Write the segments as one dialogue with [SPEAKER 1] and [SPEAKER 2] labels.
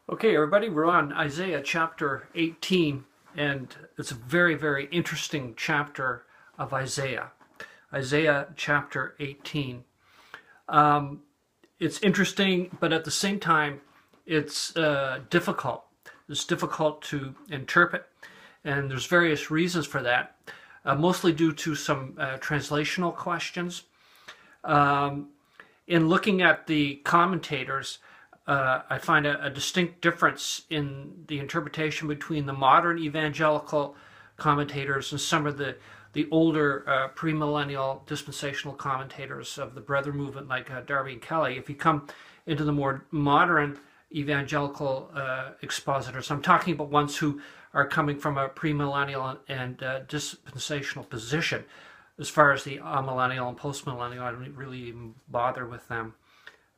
[SPEAKER 1] Okay, everybody, we're on Isaiah chapter 18, and it's a very, very interesting chapter of Isaiah. Isaiah chapter 18. It's interesting, but at the same time, it's difficult. It's difficult to interpret, and there's various reasons for that, mostly due to some translational questions. In looking at the commentators, I find a distinct difference in the interpretation between the modern evangelical commentators and some of the older premillennial dispensational commentators of the Brethren movement like Darby and Kelly. If you come into the more modern evangelical expositors, I'm talking about ones who are coming from a premillennial and dispensational position. As far as the amillennial and postmillennial, I don't really even bother with them.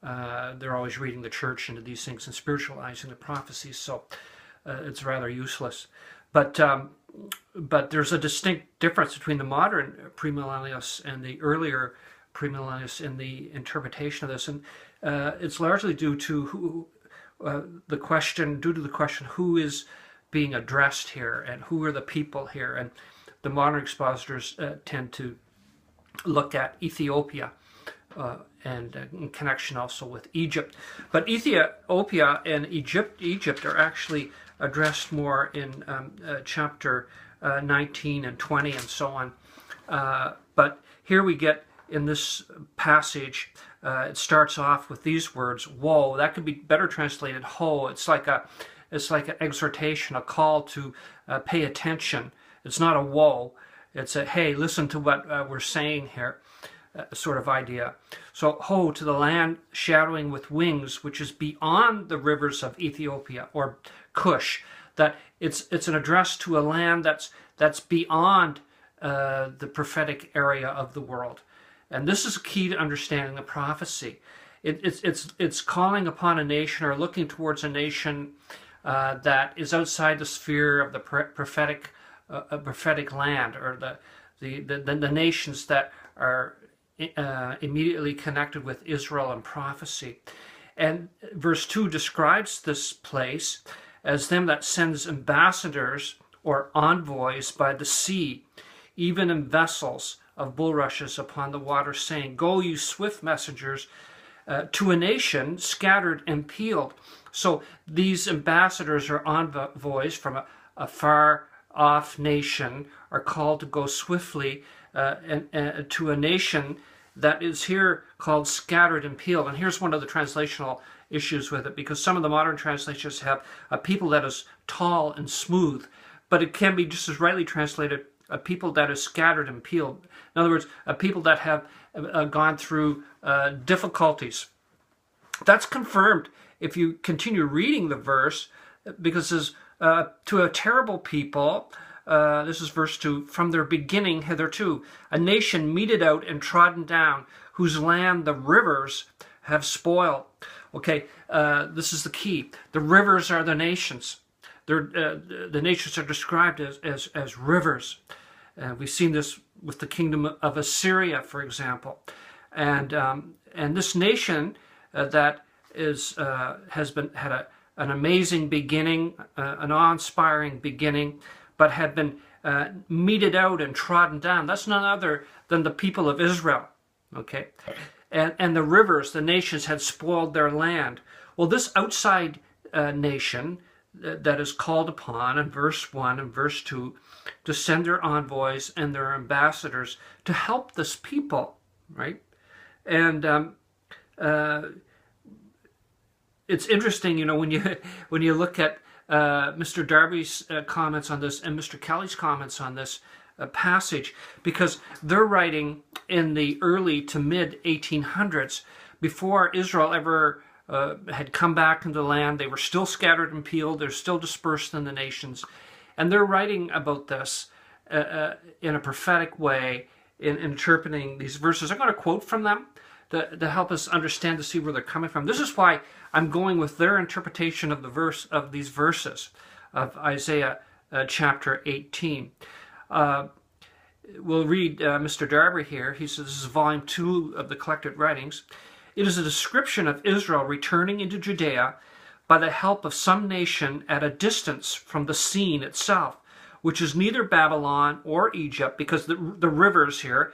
[SPEAKER 1] They're always reading the church into these things and spiritualizing the prophecies, so it's rather useless. But there's a distinct difference between the modern premillennialists and the earlier premillennialists in the interpretation of this, and it's largely due to the question who is being addressed here and who are the people here. And the modern expositors tend to look at Ethiopia. And in connection also with Egypt. But Ethiopia and Egypt are actually addressed more in chapter 19 and 20 and so on. But here we get in this passage, it starts off with these words, woe. That could be better translated ho. It's like an exhortation, a call to pay attention. It's not a woe. It's a, hey, listen to what we're saying here. Sort of idea. So, ho, to the land shadowing with wings, which is beyond the rivers of Ethiopia or Cush. That it's an address to a land that's beyond the prophetic area of the world, and this is key to understanding the prophecy. It's calling upon a nation or looking towards a nation that is outside the sphere of the prophetic land, or the nations that are immediately connected with Israel and prophecy. And verse 2 describes this place as them that sends ambassadors or envoys by the sea, even in vessels of bulrushes upon the water, saying, go, you swift messengers, to a nation scattered and peeled. So these ambassadors or envoys from a far off nation are called to go swiftly and to a nation that is here called scattered and peeled. And here's one of the translational issues with it, because some of the modern translations have a people that is tall and smooth, but it can be just as rightly translated a people that is scattered and peeled. In other words, a people that have gone through difficulties. That's confirmed if you continue reading the verse, because it says, to a terrible people, this is verse 2, from their beginning hitherto, a nation meted out and trodden down, whose land the rivers have spoiled. Okay, this is the key. The rivers are the nations. The nations are described as rivers. We've seen this with the kingdom of Assyria, for example. And this nation that has had an amazing beginning, an awe-inspiring beginning, but had been meted out and trodden down. That's none other than the people of Israel, okay? And the rivers, the nations, had spoiled their land. Well, this outside nation that is called upon in verse 1 and verse 2 to send their envoys and their ambassadors to help this people, right? And it's interesting, when you look at Mr. Darby's comments on this and Mr. Kelly's comments on this passage, because they're writing in the early to mid 1800s, before Israel ever had come back into the land. They were still scattered and peeled. They're still dispersed in the nations. And they're writing about this in a prophetic way, in interpreting these verses. I'm going to quote from them to help us understand, to see where they're coming from. This is why I'm going with their interpretation of these verses of Isaiah chapter 18. We'll read Mr. Darby here. He says, this is volume 2 of the collected writings. It is a description of Israel returning into Judea by the help of some nation at a distance from the scene itself, which is neither Babylon or Egypt, because the rivers here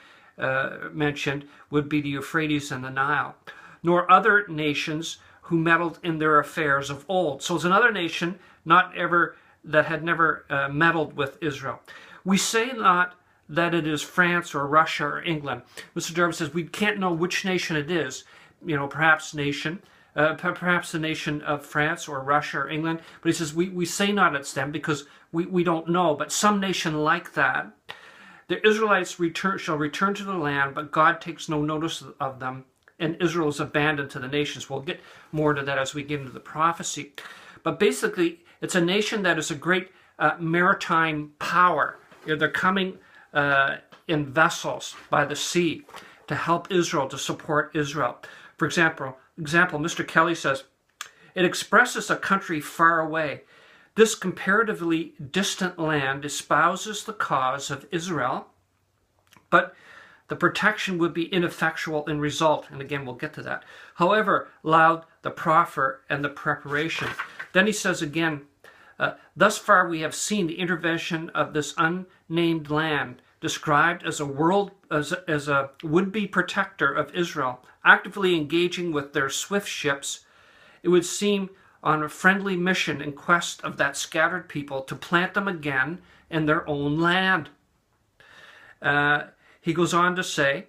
[SPEAKER 1] mentioned would be the Euphrates and the Nile, nor other nations who meddled in their affairs of old. So it's another nation that had never meddled with Israel. We say not that it is France or Russia or England. Mr. Darby says we can't know which nation it is. Perhaps the nation of France or Russia or England. But he says we say not it's them because we don't know. But some nation like that. The Israelites shall return to the land, but God takes no notice of them, and Israel is abandoned to the nations. We'll get more into that as we get into the prophecy. But basically, it's a nation that is a great maritime power. They're coming in vessels by the sea to help Israel, to support Israel. For example, Mr. Kelly says, it expresses a country far away. This comparatively distant land espouses the cause of Israel, but the protection would be ineffectual in result. And again, we'll get to that. However loud the proffer and the preparation. Then he says again, thus far we have seen the intervention of this unnamed land, described as a would-be protector of Israel, actively engaging with their swift ships. It would seem on a friendly mission in quest of that scattered people to plant them again in their own land. He goes on to say,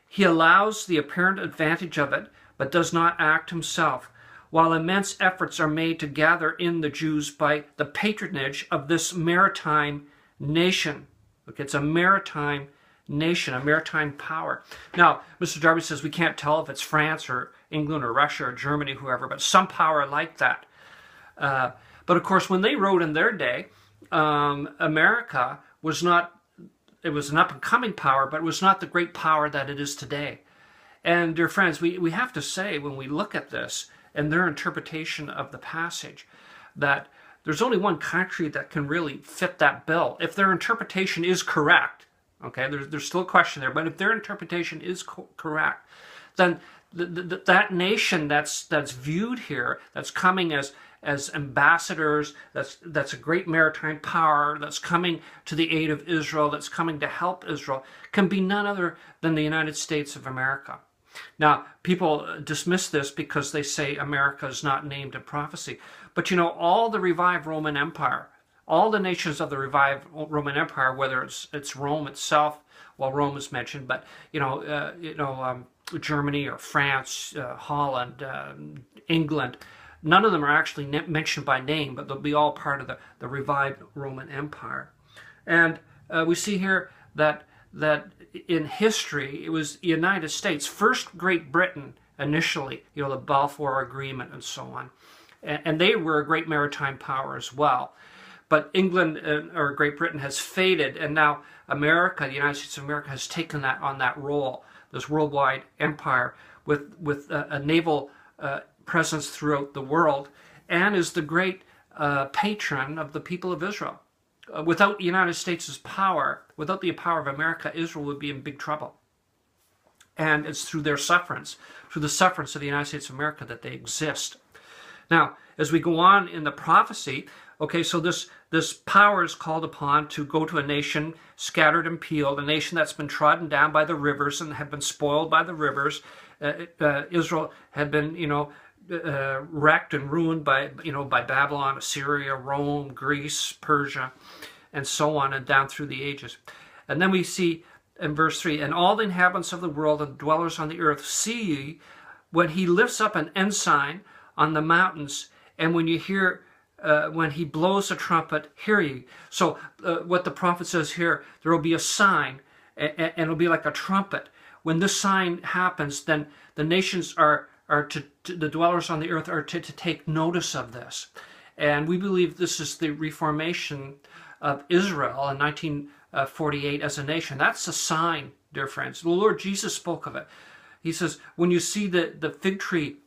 [SPEAKER 1] he allows the apparent advantage of it, but does not act himself, while immense efforts are made to gather in the Jews by the patronage of this maritime nation. Okay, it's a maritime nation, a maritime power. Now, Mr. Darby says we can't tell if it's France or England or Russia or Germany, whoever, but some power like that. But of course, when they wrote in their day, America was not, it was an up-and-coming power, but it was not the great power that it is today. And dear friends, we have to say, when we look at this and their interpretation of the passage, that there's only one country that can really fit that bill. If their interpretation is correct, okay, there's still a question there, but if their interpretation is correct, then that nation that's viewed here, that's coming as ambassadors, that's a great maritime power, that's coming to the aid of Israel, that's coming to help Israel, can be none other than the United States of America. Now, people dismiss this because they say America is not named in prophecy. But all the revived Roman Empire, all the nations of the revived Roman Empire, whether it's Rome itself, well, Rome is mentioned, but Germany or France, Holland, England, none of them are actually mentioned by name, but they'll be all part of the revived Roman Empire. And we see here that in history, it was the United States, first Great Britain initially, the Balfour Agreement and so on. And they were a great maritime power as well. But England or Great Britain has faded, and now America, the United States of America, has taken on that role, this worldwide empire with a naval presence throughout the world, and is the great patron of the people of Israel. Without the United States' power, without the power of America, Israel would be in big trouble. And it's through their sufferance, through the sufferance of the United States of America, that they exist. Now, as we go on in the prophecy, okay, so this power is called upon to go to a nation scattered and peeled, a nation that's been trodden down by the rivers and had been spoiled by the rivers. Israel had been, wrecked and ruined by Babylon, Assyria, Rome, Greece, Persia, and so on, and down through the ages. And then we see in verse 3, and all the inhabitants of the world and dwellers on the earth see ye when he lifts up an ensign on the mountains, and when you hear when he blows a trumpet, hear ye. So what the prophet says here, there will be a sign, and it'll be like a trumpet. When this sign happens, then the nations are to the dwellers on the earth are to take notice of this. And we believe this is the reformation of Israel in 1948 as a nation. That's a sign, dear friends. The Lord Jesus spoke of it. He says, when you see the fig tree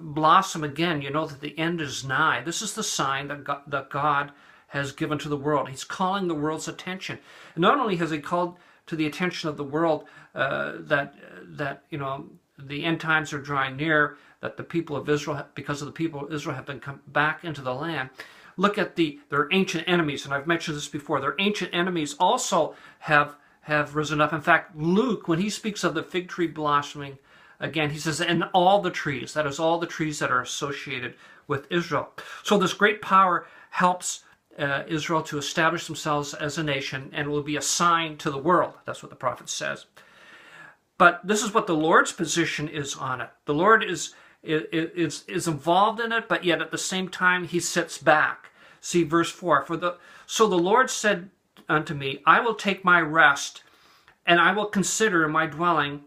[SPEAKER 1] blossom again, you know that the end is nigh. This is the sign that God has given to the world. He's calling the world's attention. And not only has he called to the attention of the world that the end times are drawing near, that the people of Israel, because of the people of Israel, have been come back into the land. Look at their ancient enemies, and I've mentioned this before. Their ancient enemies also have risen up. In fact, Luke, when he speaks of the fig tree blossoming, again, he says, and all the trees, that is all the trees that are associated with Israel. So this great power helps Israel to establish themselves as a nation, and will be a sign to the world. That's what the prophet says. But this is what the Lord's position is on it. The Lord is involved in it, but yet at the same time he sits back. See verse 4. So the Lord said unto me, I will take my rest, and I will consider my dwelling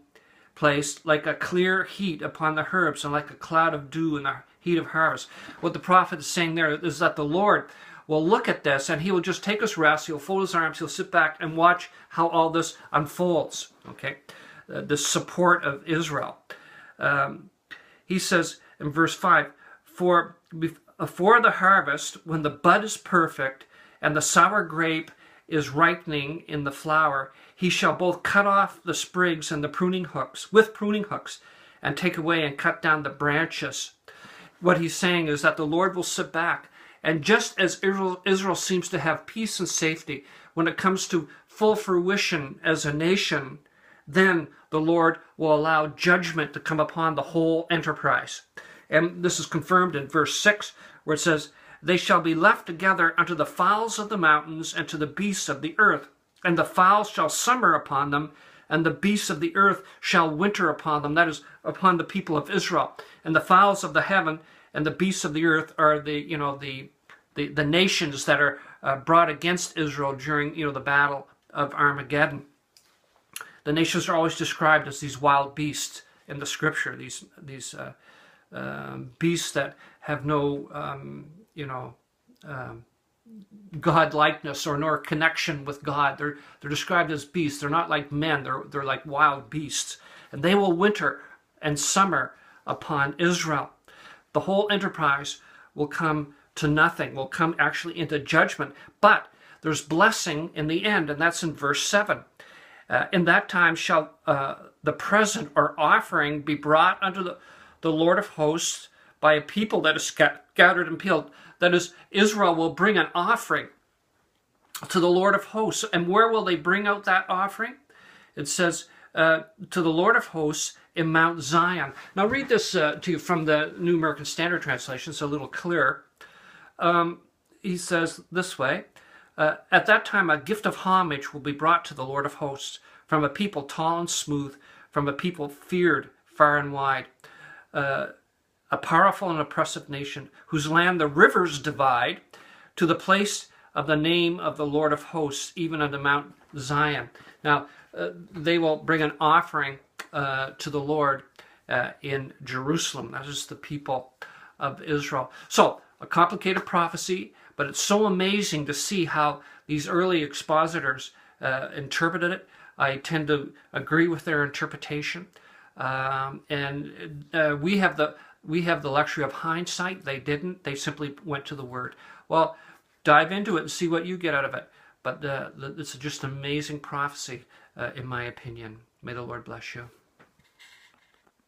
[SPEAKER 1] place like a clear heat upon the herbs, and like a cloud of dew in the heat of harvest. What the prophet is saying there is that the Lord will look at this, and he will just take his rest, he'll fold his arms, he'll sit back and watch how all this unfolds. Okay, the support of Israel. He says in verse 5, for the harvest, when the bud is perfect, and the sour grape is ripening in the flower, he shall both cut off the sprigs and the pruning hooks, with pruning hooks, and take away and cut down the branches. What he's saying is that the Lord will sit back, and just as Israel seems to have peace and safety when it comes to full fruition as a nation, then the Lord will allow judgment to come upon the whole enterprise. And this is confirmed in verse 6, where it says, they shall be left together unto the fowls of the mountains and to the beasts of the earth. And the fowls shall summer upon them, and the beasts of the earth shall winter upon them. That is, upon the people of Israel. And the fowls of the heaven and the beasts of the earth are the nations that are brought against Israel during the battle of Armageddon. The nations are always described as these wild beasts in the scripture. These beasts that have no God-likeness or nor connection with God. They're described as beasts. They're not like men. They're like wild beasts. And they will winter and summer upon Israel. The whole enterprise will come to nothing, will come actually into judgment. But there's blessing in the end, and that's in verse 7. In that time shall the present or offering be brought unto the Lord of hosts by a people that is scattered and peeled. That is, Israel will bring an offering to the Lord of hosts. And where will they bring out that offering? It says, to the Lord of hosts in Mount Zion. Now read this to you from the New American Standard Translation. It's a little clearer. He says this way, at that time a gift of homage will be brought to the Lord of hosts from a people tall and smooth, from a people feared far and wide, a powerful and oppressive nation, whose land the rivers divide, to the place of the name of the Lord of hosts, even unto Mount Zion. Now, they will bring an offering to the Lord in Jerusalem. That is the people of Israel. So, a complicated prophecy, but it's so amazing to see how these early expositors interpreted it. I tend to agree with their interpretation. And we have the luxury of hindsight. They didn't. They simply went to the Word. Well, dive into it and see what you get out of it. But it's just an amazing prophecy, in my opinion. May the Lord bless you.